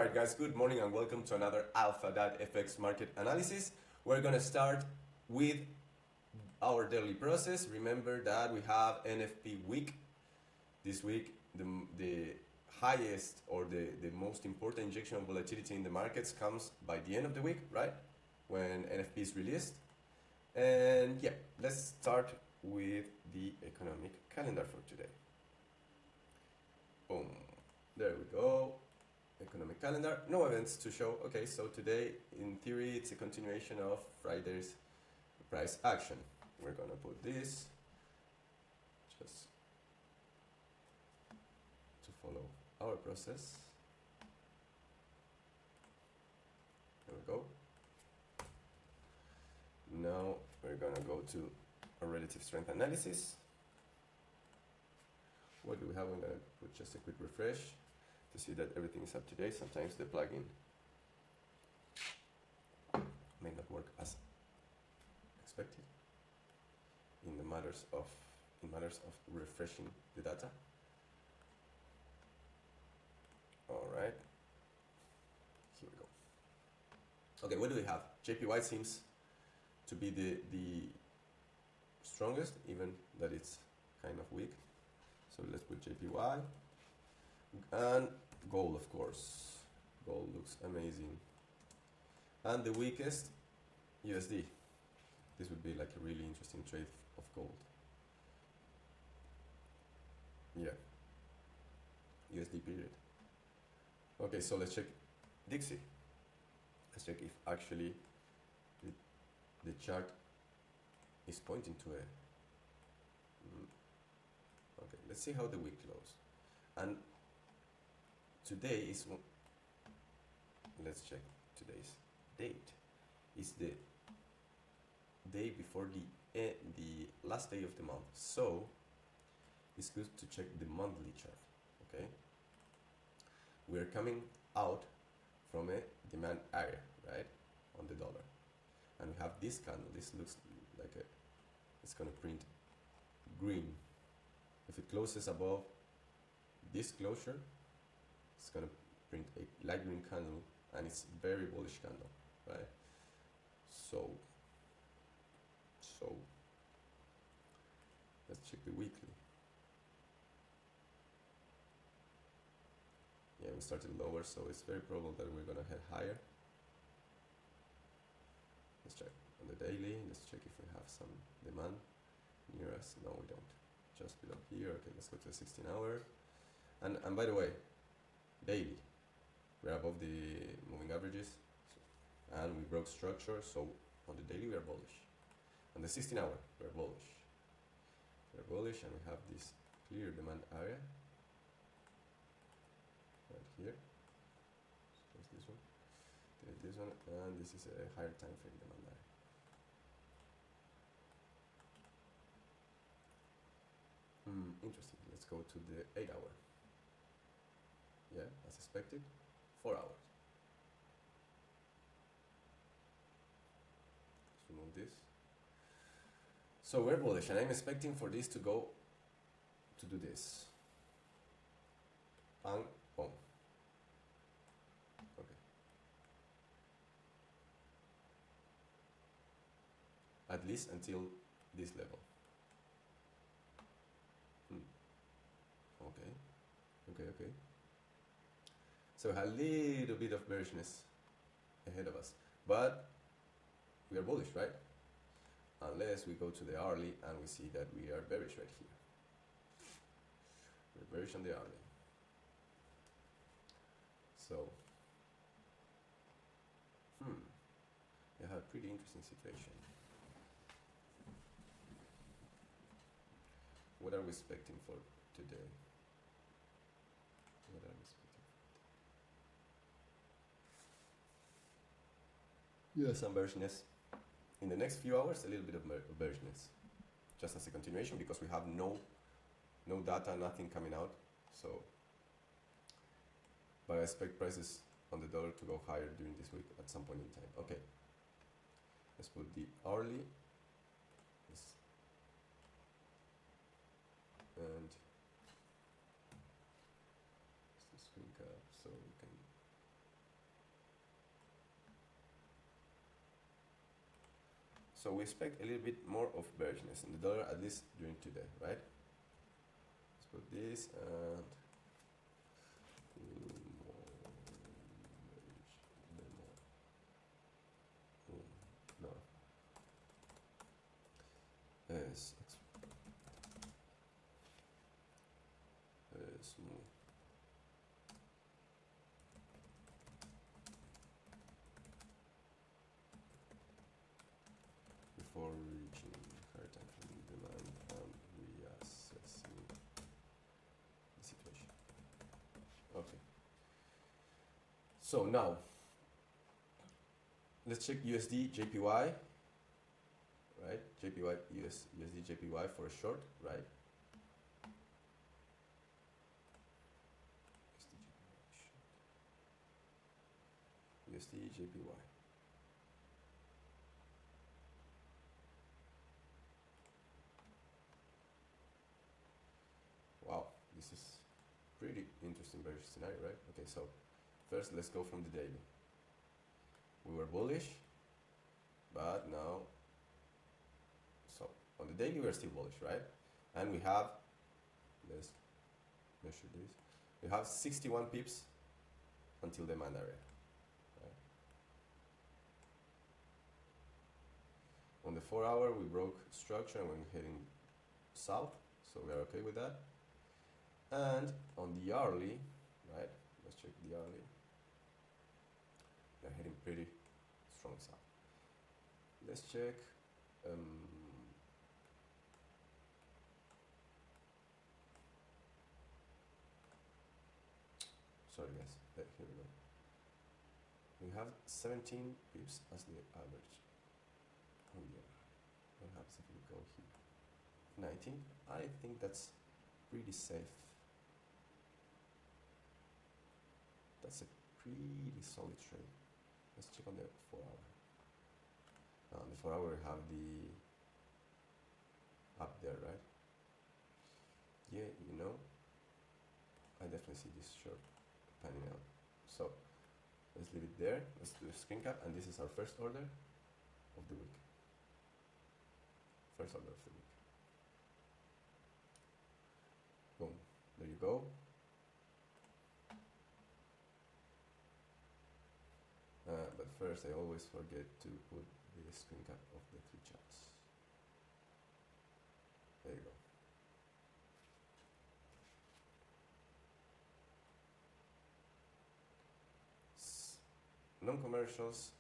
Alright guys, good morning and welcome to another Alpha.fx market analysis. We're gonna start with our daily process. Remember that we have NFP week. This week, the highest or the most important injection of volatility in the markets comes by the end of the week, right? When NFP is released. And yeah, let's start with the economic calendar for today. Boom, there we go. Economic calendar, no events to show. Okay, so today in theory it's a continuation of Friday's price action. We're gonna put this just to follow our process. There we go. Now we're gonna go to a relative strength analysis. What do we have? I'm gonna put just a quick refresh to see that everything is up to date. Sometimes the plugin may not work as expected in matters of refreshing the data. All right, here we go. Okay, what do we have? JPY seems to be the strongest, even that it's kind of weak. So let's put JPY. And gold, of course. Gold looks amazing. And the weakest, USD. This would be like a really interesting trade of gold. Yeah. USD period. Okay, so let's check Dixie. Let's check if actually the chart is pointing to a... Okay, let's see how the week closed. And today is, let's check today's date, is the day before the last day of the month, so it's good to check the monthly chart. Okay, we're coming out from a demand area, right, on the dollar, and we have this candle. This looks like it's gonna print green. If it closes above this closure, it's gonna print a light green candle, and it's very bullish candle, right? So let's check the weekly. Yeah, we started lower, so it's very probable that we're gonna head higher. Let's check on the daily. Let's check if we have some demand near us. No, we don't. Just below here. Okay, let's go to the 16-hour. And by the way, daily, we're above the moving averages, and we broke structure, so on the daily we are bullish. On the 16-hour, we're bullish. We're bullish, and we have this clear demand area right here. So this one, this one, and this is a higher time frame demand area. Interesting. Let's go to the 8-hour. Yeah, as expected, 4 hours. Let's remove this. So we're bullish, and I'm expecting for this to go to do this. And boom. Okay. At least until this level. Okay. So a little bit of bearishness ahead of us, but we are bullish, right? Unless we go to the hourly and we see that we are bearish right here. We're bearish on the hourly. So, you have a pretty interesting situation. What are we expecting for today? What are we expecting? Yeah, some bearishness. In the next few hours, a little bit of bearishness, just as a continuation, because we have no data, nothing coming out. So, but I expect prices on the dollar to go higher during this week at some point in time. Okay, let's put the hourly. And the screen cap, so we can So we expect a little bit more of bearishness in the dollar, at least during today, right? Let's put this and no. Yes, smooth. Before reaching higher time frame demand and reassessing the situation. Okay. So now let's check USD JPY, right? JPY USD JPY for a short, right? USD JPY. Wow, this is pretty interesting bearish scenario, right? Okay, so first let's go from the daily. We were bullish, but now, so on the daily we're still bullish, right? And we have, let's measure this, we have 61 pips until demand area. Right? On the 4 hour we broke structure and we're heading south, so we are okay with that. And on the hourly, right, let's check the hourly, we're heading pretty strong south. Let's check sorry guys, here we go. We have 17 pips as the average. Oh yeah, what happens if we go here? 19, I think that's pretty safe. That's a pretty solid trade. Let's check on the 4 hour. On the 4 hour we have the up there, right? Yeah, you know, I definitely see this short panning out. So let's leave it there. Let's do a screen cap, and this is our first order of the week. First order of the week. Boom. There you go. But first, I always forget to put the screen cap of the 3 charts. There you go. Non-commercials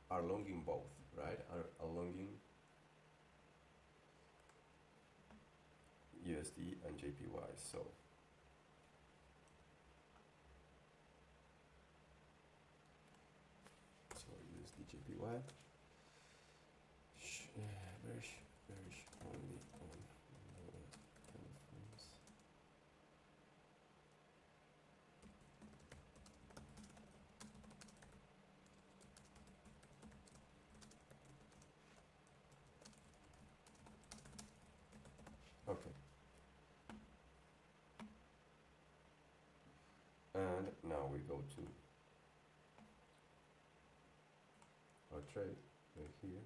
are longing both, right? Are longing USD and JPY. So USDJPY bearish only on lower confluence. Okay. And now we go to our trade right here.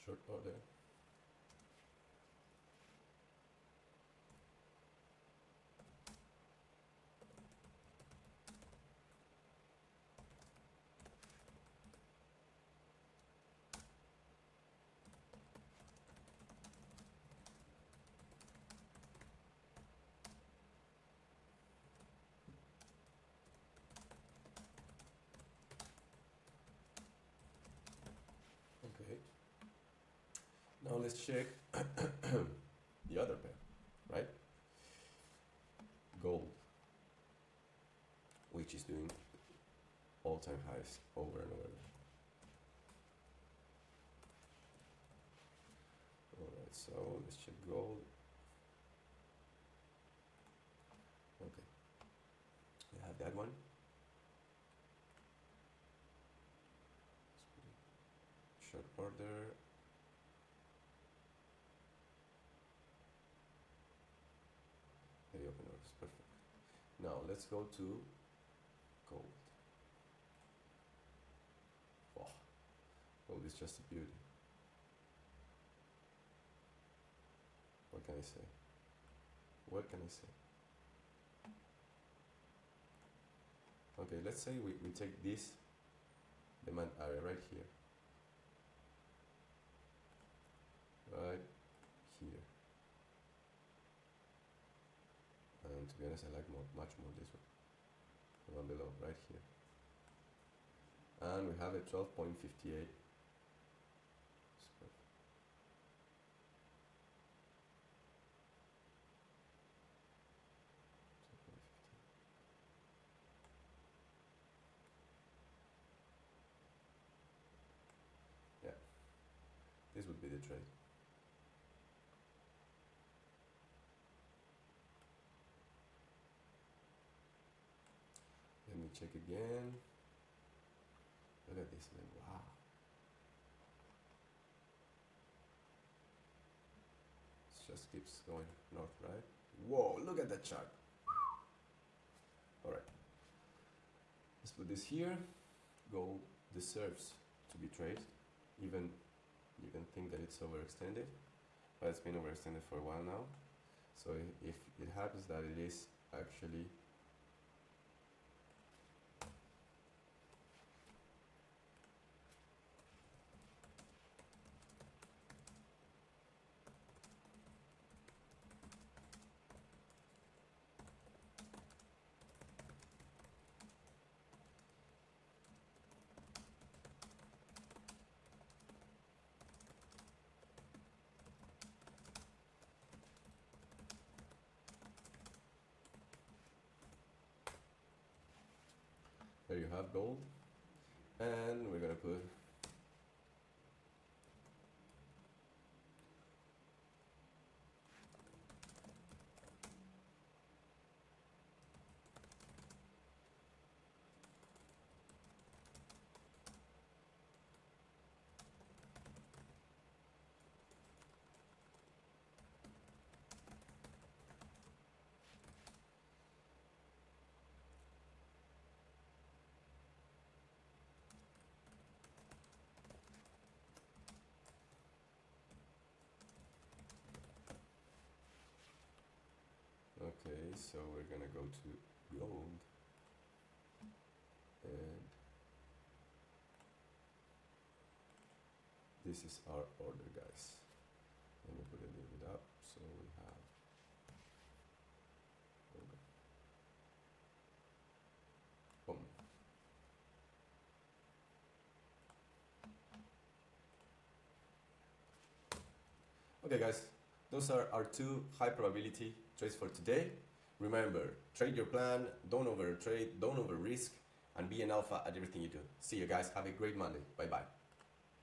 Short order. Okay. Now let's check the other pair, right? Gold, which is doing all-time highs over and over. Alright, so let's check gold. Okay, we have that one. Short order. Now let's go to gold. Oh, gold is just a beauty. What can I say? What can I say? Okay, let's say we take this demand area right here. Right here. And to be honest, I like much more this one. The one below, right here. And we have a 12.58. Yeah, this would be the trade. Let me check again. Look at this, man. Wow. It just keeps going north, right? Whoa, look at that chart. Alright. Let's put this here. Gold deserves to be traded. Even you can think that it's overextended, but it's been overextended for a while now. So if it happens that it is actually there you have gold, and we're gonna put okay, so we're gonna go to gold, and this is our order, guys. Let me put it a little bit up so we have. Boom. Okay, guys, those are our two high probability trades for today. Remember, trade your plan, don't over trade, don't over risk, and be an alpha at everything you do. See you guys, have a great Monday. Bye bye.